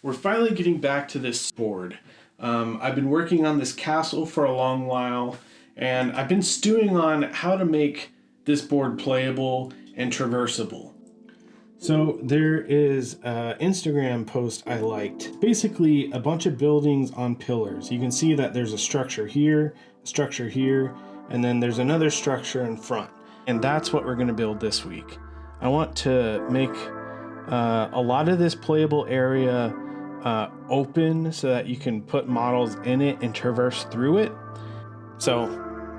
We're finally getting back to this board. I've been working on this castle for a long while, and I've been stewing on how to make this board playable and traversable. So there is an Instagram post I liked. Basically a bunch of buildings on pillars. You can see that there's a structure here, and then there's another structure in front. And that's what we're gonna build this week. I want to make a lot of this playable area open so that you can put models in it and traverse through it. So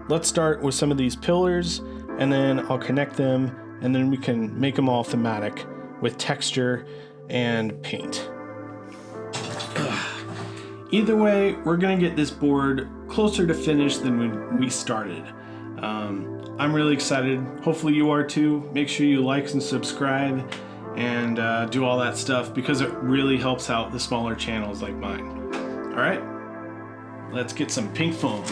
let's start with some of these pillars, and then I'll connect them, and then we can make them all thematic with texture and paint. Either way, we're gonna get this board closer to finish than when we started. I'm really excited. Hopefully you are too. Make sure you like and subscribe and do all that stuff, because it really helps out the smaller channels like mine. All right, let's get some pink foam.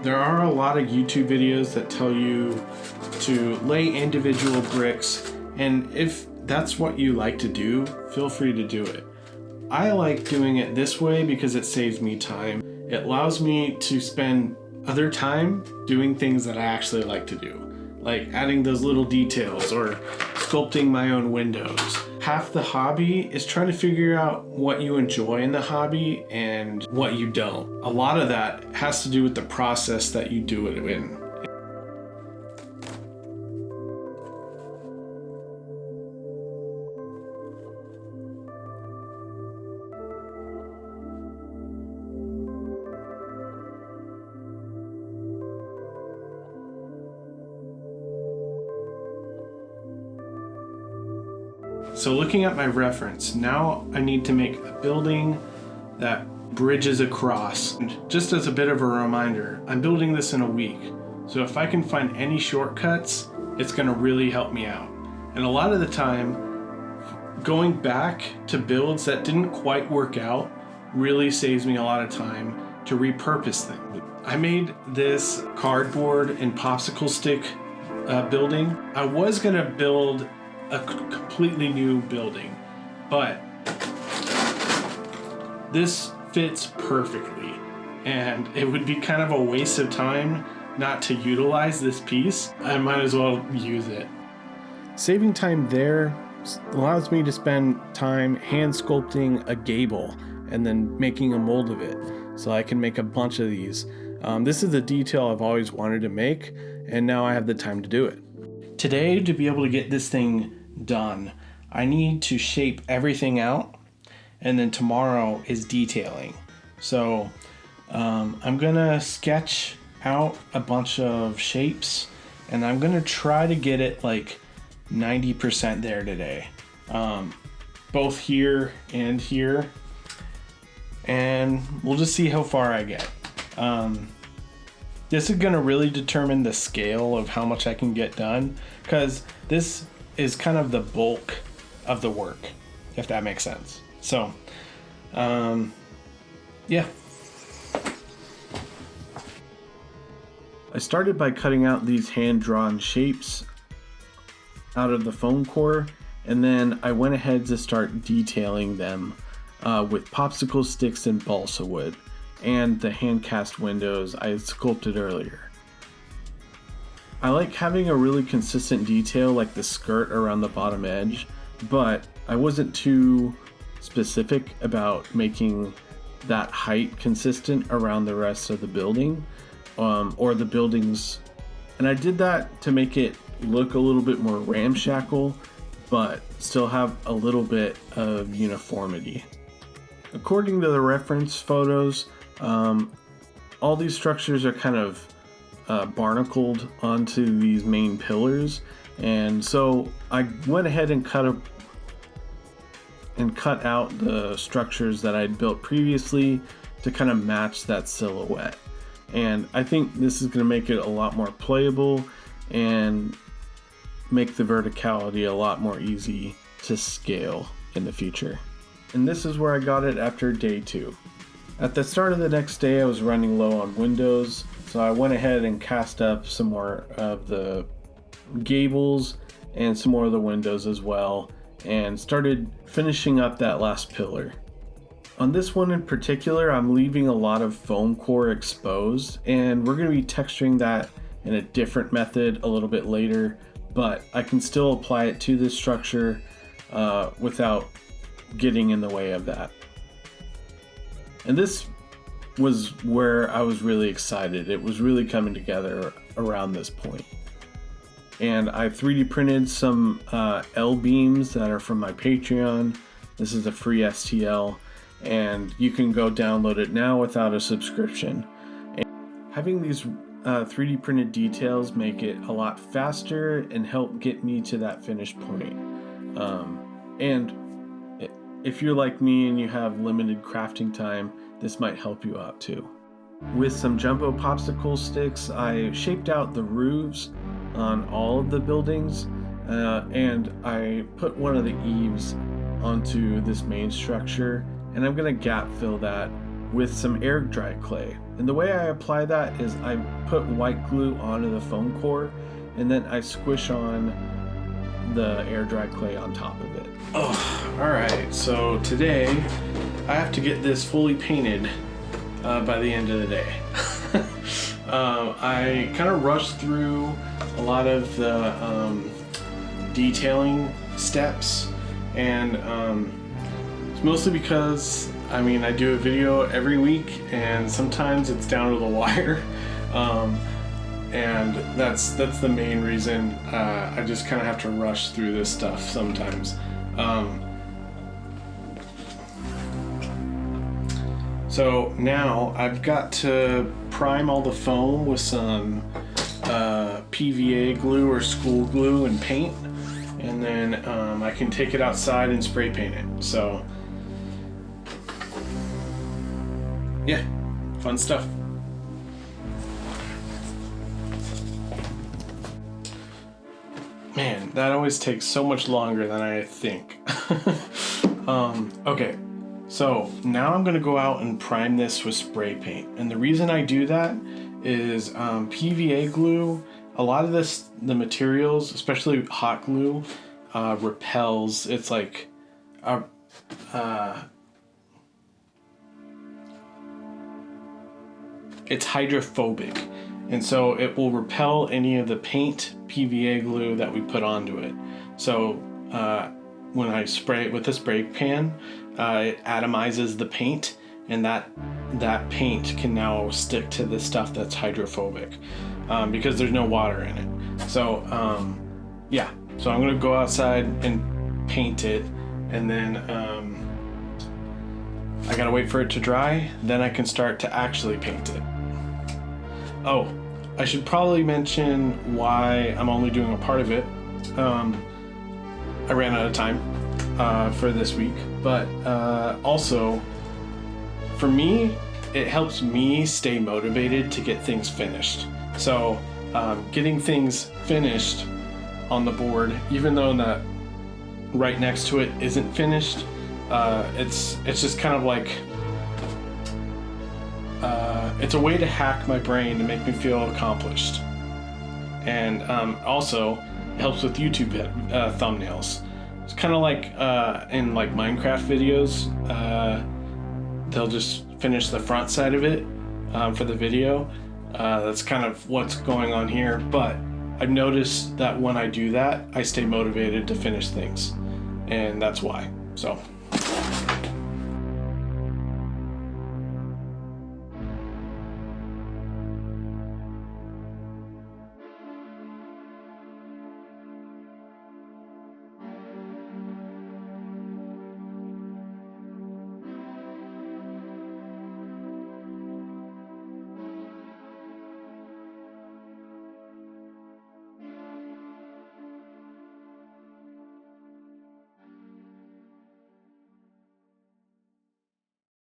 There are a lot of YouTube videos that tell you to lay individual bricks, and if that's what you like to do, feel free to do it. I like doing it this way because it saves me time. It allows me to spend other time doing things that I actually like to do, like adding those little details or sculpting my own windows. Half the hobby is trying to figure out what you enjoy in the hobby and what you don't. A lot of that has to do with the process that you do it in. So looking at my reference, now I need to make a building that bridges across. And just as a bit of a reminder, I'm building this in a week. So if I can find any shortcuts, it's gonna really help me out. And a lot of the time, going back to builds that didn't quite work out really saves me a lot of time to repurpose things. I made this cardboard and popsicle stick building. I was gonna build a completely new building, but this fits perfectly, and it would be kind of a waste of time not to utilize this piece. I might as well use it. Saving time there allows me to spend time hand sculpting a gable and then making a mold of it, so I can make a bunch of these. This is a detail I've always wanted to make, and now I have the time to do it. Today, to be able to get this thing done, I need to shape everything out, and then tomorrow is detailing. So I'm gonna sketch out a bunch of shapes, and I'm gonna try to get it like 90% there today, both here and here, and we'll just see how far I get. This is gonna really determine the scale of how much I can get done, because this is kind of the bulk of the work, if that makes sense. So, yeah. I started by cutting out these hand-drawn shapes out of the foam core, and then I went ahead to start detailing them with popsicle sticks and balsa wood and the hand-cast windows I sculpted earlier. I like having a really consistent detail like the skirt around the bottom edge, but I wasn't too specific about making that height consistent around the rest of the building, or the buildings. And I did that to make it look a little bit more ramshackle, but still have a little bit of uniformity. According to the reference photos, all these structures are kind of barnacled onto these main pillars, and so I went ahead and cut out the structures that I'd built previously to kind of match that silhouette. And I think this is going to make it a lot more playable and make the verticality a lot more easy to scale in the future. And this is where I got it after day 2. At the start of the next day, I was running low on windows, so I went ahead and cast up some more of the gables and some more of the windows as well, and started finishing up that last pillar. On this one in particular, I'm leaving a lot of foam core exposed, and we're going to be texturing that in a different method a little bit later, but I can still apply it to this structure without getting in the way of that. And this was where I was really excited. It was really coming together around this point. And I 3D printed some L-beams that are from my Patreon. This is a free STL, and you can go download it now without a subscription. And having these 3D printed details make it a lot faster and help get me to that finished point. And if you're like me and you have limited crafting time, this might help you out too. With some jumbo popsicle sticks, I shaped out the roofs on all of the buildings, and I put one of the eaves onto this main structure, and I'm gonna gap fill that with some air dry clay. And the way I apply that is I put white glue onto the foam core, and then I squish on the air dry clay on top of it. Oh, all right, so today I have to get this fully painted by the end of the day. I kind of rushed through a lot of the detailing steps, and it's mostly because I do a video every week, and sometimes it's down to the wire, and that's the main reason. I just kind of have to rush through this stuff sometimes. So now I've got to prime all the foam with some PVA glue or school glue and paint, and then I can take it outside and spray paint it. So yeah, fun stuff. Man, that always takes so much longer than I think. Okay. So now I'm gonna go out and prime this with spray paint. And the reason I do that is PVA glue, a lot of the materials, especially hot glue, repels. It's like, it's hydrophobic. And so it will repel any of the paint PVA glue that we put onto it. So when I spray it with the spray pan, it atomizes the paint, and that paint can now stick to the stuff that's hydrophobic because there's no water in it. So yeah, so I'm gonna go outside and paint it, and then I gotta wait for it to dry, then I can start to actually paint it. Oh, I should probably mention why I'm only doing a part of it. I ran out of time for this week, but also for me, it helps me stay motivated to get things finished. So getting things finished on the board, even though that right next to it isn't finished, it's just kind of like it's a way to hack my brain to make me feel accomplished. And also it helps with YouTube thumbnails. It's kind of like in like Minecraft videos, they'll just finish the front side of it for the video. That's kind of what's going on here, but I've noticed that when I do that, I stay motivated to finish things, and that's why. So